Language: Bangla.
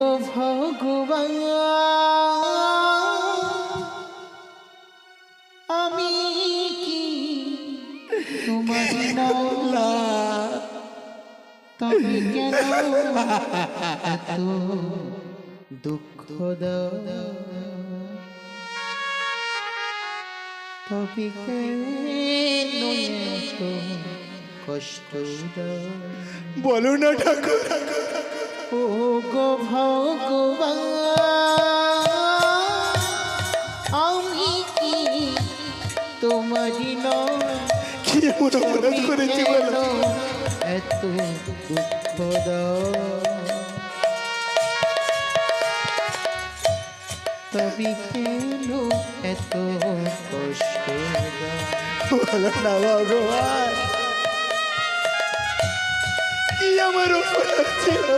ও ভগবান, আমি কি তোমারই না, তবে কেন এত দুঃখ দাও, তবে কেন এত কষ্ট দাও? বলো না ঠাকুর। ও গো ভগবান, আমি কি তোমারই নয়, কি এমন অপরাধ করেছি বলো? এত দুঃখ দাও, তবে কেন এত কষ্ট দাও? বলো না ভগবান, কি আমার অপরাধ ছিল?